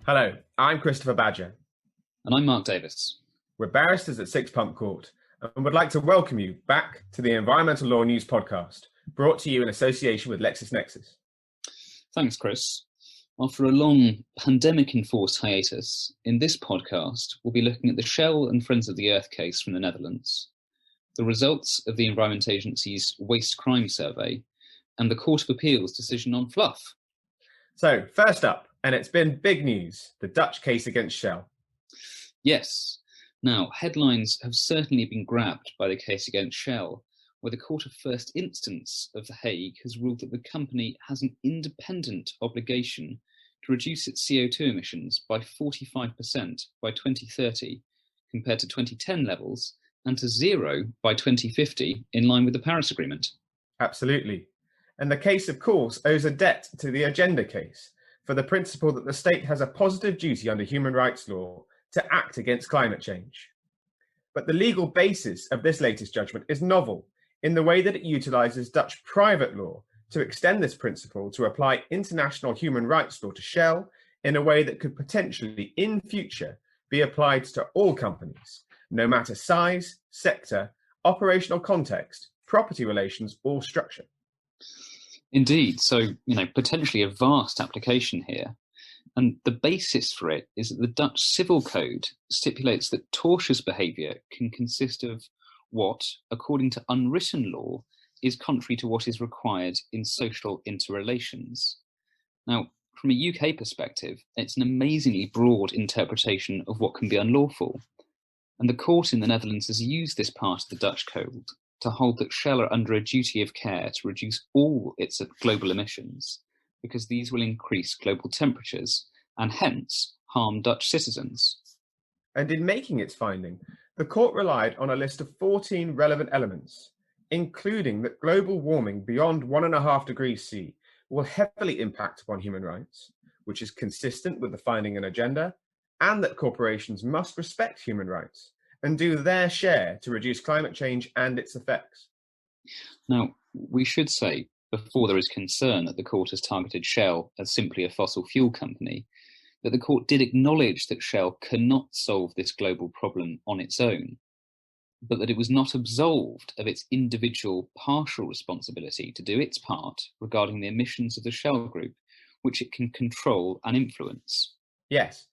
Hello, I'm Christopher Badger. And I'm Mark Davies. We're barristers at Six Pump Court and would like to welcome you back to the Environmental Law News podcast, brought to you in association with LexisNexis. Thanks, Chris. After a long pandemic-enforced hiatus, in this podcast, we'll be looking at the Shell and Friends of the Earth case from the Netherlands, the results of the Environment Agency's Waste Crime Survey, and the Court of Appeal's decision on fluff. So, first up, and it's been big news, the Dutch case against Shell. Yes. Now, headlines have certainly been grabbed by the case against Shell, where the Court of First Instance of The Hague has ruled that the company has an independent obligation to reduce its CO2 emissions by 45% by 2030 compared to 2010 levels, and to zero by 2050 in line with the Paris Agreement. Absolutely. And the case, of course, owes a debt to the Agenda case for the principle that the state has a positive duty under human rights law to act against climate change. But the legal basis of this latest judgment is novel in the way that it utilises Dutch private law to extend this principle to apply international human rights law to Shell in a way that could potentially, in future, be applied to all companies, no matter size, sector, operational context, property relations, or structure. Indeed, so, potentially a vast application here. And the basis for it is that the Dutch Civil Code stipulates that tortious behaviour can consist of what, according to unwritten law, is contrary to what is required in social interrelations. Now, from a UK perspective, it's an amazingly broad interpretation of what can be unlawful. And the court in the Netherlands has used this part of the Dutch Code to hold that Shell are under a duty of care to reduce all its global emissions, because these will increase global temperatures and hence harm Dutch citizens. And in making its finding, the court relied on a list of 14 relevant elements, including that global warming beyond 1.5 degrees C will heavily impact upon human rights, which is consistent with the finding and agenda, and that corporations must respect human rights and do their share to reduce climate change and its effects. Now, we should say, before there is concern that the court has targeted Shell as simply a fossil fuel company, that the court did acknowledge that Shell cannot solve this global problem on its own, but that it was not absolved of its individual partial responsibility to do its part regarding the emissions of the Shell Group, which it can control and influence. Yes,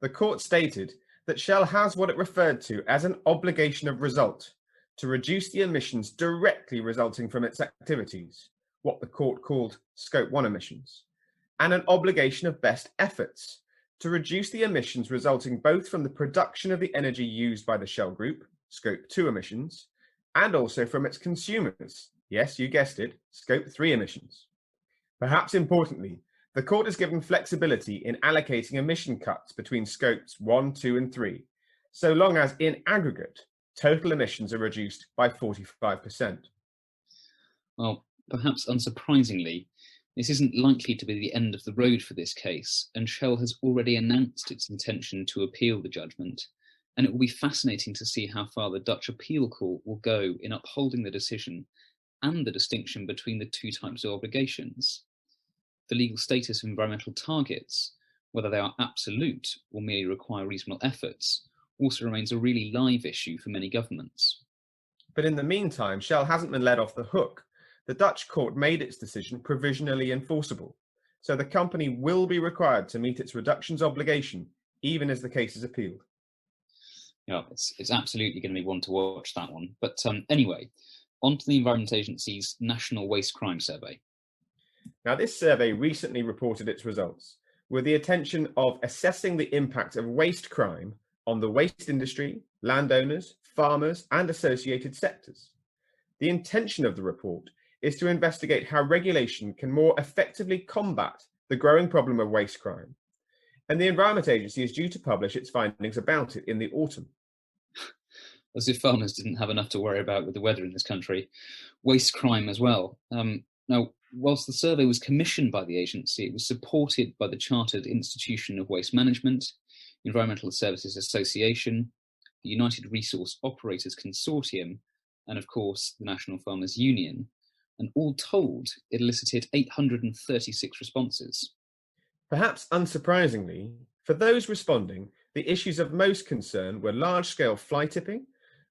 the court stated that Shell has what it referred to as an obligation of result to reduce the emissions directly resulting from its activities, what the court called Scope 1 emissions, and an obligation of best efforts to reduce the emissions resulting both from the production of the energy used by the Shell Group, Scope 2 emissions, and also from its consumers, yes, you guessed it, Scope 3 emissions. Perhaps importantly, the court has given flexibility in allocating emission cuts between Scopes 1, 2, and 3, so long as, in aggregate, total emissions are reduced by 45%. Well, perhaps unsurprisingly, this isn't likely to be the end of the road for this case, and Shell has already announced its intention to appeal the judgment, and it will be fascinating to see how far the Dutch appeal court will go in upholding the decision and the distinction between the two types of obligations. The legal status of environmental targets, whether they are absolute or merely require reasonable efforts, also remains a really live issue for many governments. But in the meantime, Shell hasn't been let off the hook. The Dutch court made its decision provisionally enforceable, so the company will be required to meet its reductions obligation, even as the case is appealed. Yeah, it's absolutely going to be one to watch, that one. But anyway, on to the Environment Agency's National Waste Crime Survey. Now, this survey recently reported its results with the intention of assessing the impact of waste crime on the waste industry, landowners, farmers, and associated sectors. The intention of the report is to investigate how regulation can more effectively combat the growing problem of waste crime. And the Environment Agency is due to publish its findings about it in the autumn. As if farmers didn't have enough to worry about with the weather in this country. Waste crime as well. Now, whilst the survey was commissioned by the agency, it was supported by the Chartered Institution of Waste Management, Environmental Services Association, the United Resource Operators Consortium, and of course, the National Farmers Union. And all told, it elicited 836 responses. Perhaps unsurprisingly, For those responding, the issues of most concern were large-scale fly tipping,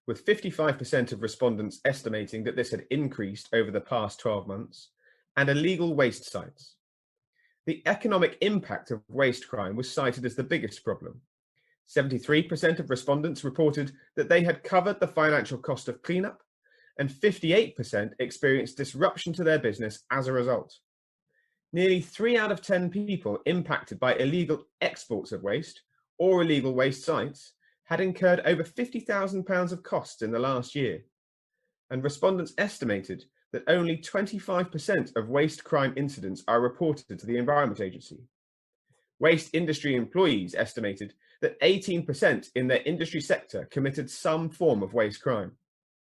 with 55% of respondents estimating that this had increased over the past 12 months, and illegal waste sites. The economic impact of waste crime was cited as the biggest problem. 73% of respondents reported that they had covered the financial cost of cleanup, and 58% experienced disruption to their business as a result. Nearly 3 out of 10 people impacted by illegal exports of waste or illegal waste sites had incurred over £50,000 of costs in the last year, and respondents estimated that only 25% of waste crime incidents are reported to the Environment Agency. Waste industry employees estimated that 18% in their industry sector committed some form of waste crime.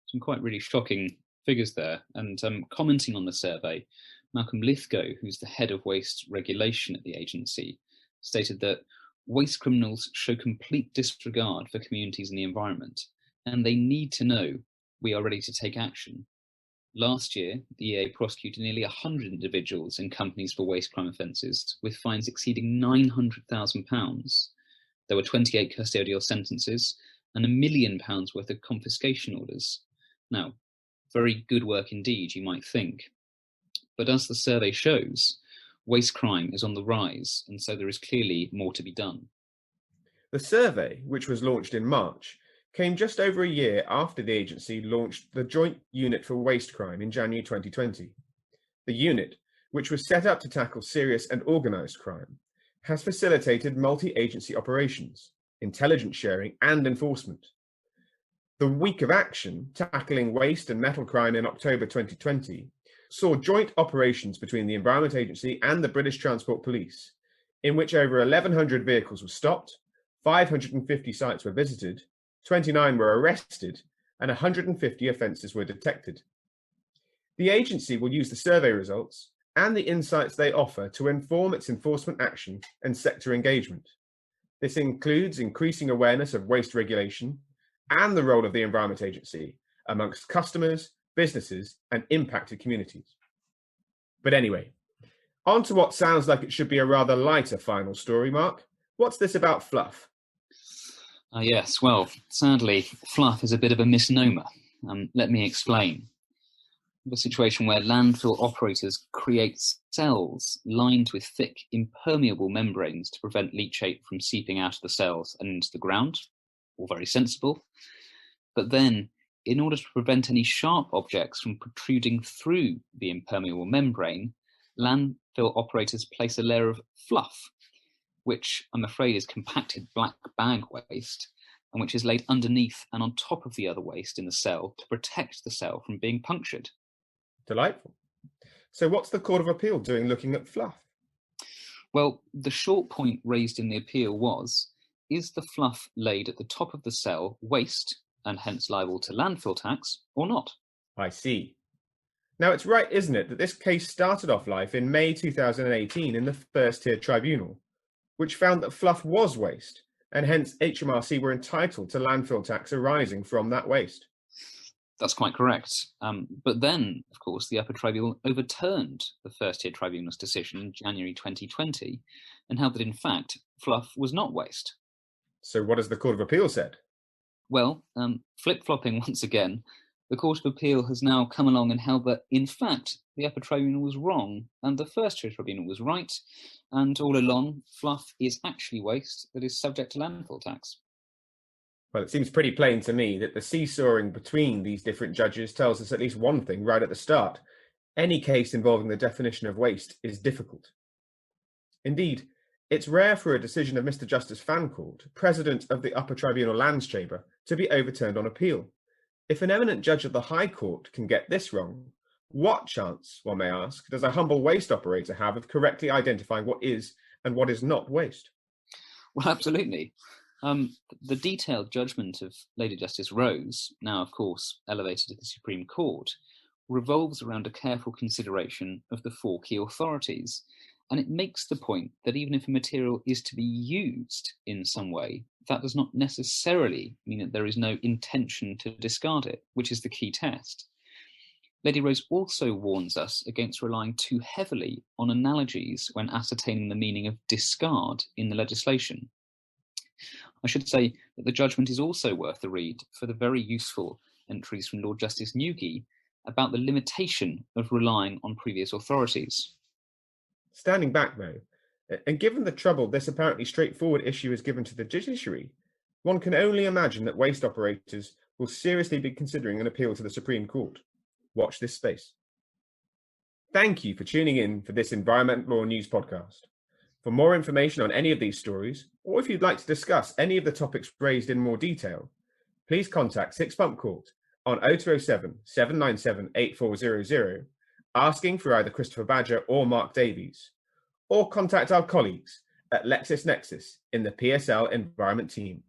Some quite really shocking figures there. And commenting on the survey, Malcolm Lithgow, who's the head of waste regulation at the agency, stated that waste criminals show complete disregard for communities and the environment, and they need to know we are ready to take action. Last year, the EA prosecuted nearly 100 individuals and companies for waste crime offences, with fines exceeding £900,000. There were 28 custodial sentences and £1 million worth of confiscation orders. Now, very good work indeed, you might think. But as the survey shows, waste crime is on the rise, and so there is clearly more to be done. The survey, which was launched in March, came just over a year after the agency launched the Joint Unit for Waste Crime in January 2020. The unit, which was set up to tackle serious and organised crime, has facilitated multi-agency operations, intelligence sharing and enforcement. The Week of Action, tackling waste and metal crime in October 2020, saw joint operations between the Environment Agency and the British Transport Police, in which over 1,100 vehicles were stopped, 550 sites were visited, 29 were arrested, and 150 offences were detected. The agency will use the survey results and the insights they offer to inform its enforcement action and sector engagement. This includes increasing awareness of waste regulation and the role of the Environment Agency amongst customers, businesses, and impacted communities. But anyway, on to what sounds like it should be a rather lighter final story, Mark. What's this about fluff? Yes, well, sadly, fluff is a bit of a misnomer. Let me explain. The situation where landfill operators create cells lined with thick, impermeable membranes to prevent leachate from seeping out of the cells and into the ground, all very sensible. But then, in order to prevent any sharp objects from protruding through the impermeable membrane, landfill operators place a layer of fluff, which I'm afraid is compacted black bag waste, and which is laid underneath and on top of the other waste in the cell to protect the cell from being punctured. Delightful. So what's the Court of Appeal doing looking at fluff? Well, the short point raised in the appeal was, is the fluff laid at the top of the cell waste, and hence liable to landfill tax, or not? I see. Now, it's right, isn't it, that this case started off life in May 2018 in the First Tier Tribunal, which found that fluff was waste, and hence HMRC were entitled to landfill tax arising from that waste. That's quite correct. But then, of course, the Upper Tribunal overturned the First Tier Tribunal's decision in January 2020 and held that, in fact, fluff was not waste. So what has the Court of Appeal said? Well, flip-flopping once again, the Court of Appeal has now come along and held that, in fact, the Upper Tribunal was wrong and the First Tier Tribunal was right, and all along, fluff is actually waste that is subject to landfill tax. Well, it seems pretty plain to me that the seesawing between these different judges tells us at least one thing right at the start. Any case involving the definition of waste is difficult. Indeed, it's rare for a decision of Mr. Justice Fancourt, President of the Upper Tribunal Lands Chamber, to be overturned on appeal. If an eminent judge of the High Court can get this wrong, what chance, one may ask, does a humble waste operator have of correctly identifying what is and what is not waste? Well, absolutely. The detailed judgment of Lady Justice Rose, now of course elevated to the Supreme Court, revolves around a careful consideration of the four key authorities, and it makes the point that even if a material is to be used in some way, that does not necessarily mean that there is no intention to discard it, which is the key test. Lady Rose also warns us against relying too heavily on analogies when ascertaining the meaning of discard in the legislation. I should say that the judgment is also worth a read for the very useful entries from Lord Justice Newgee about the limitation of relying on previous authorities. Standing back, though, and given the trouble this apparently straightforward issue is given to the judiciary, one can only imagine that waste operators will seriously be considering an appeal to the Supreme Court. Watch this space. Thank you for tuning in for this Environment Law News podcast. For more information on any of these stories, or if you'd like to discuss any of the topics raised in more detail, please contact Six Pump Court on 0207 797 8400, asking for either Christopher Badger or Mark Davies, or contact our colleagues at LexisNexis in the PSL Environment team.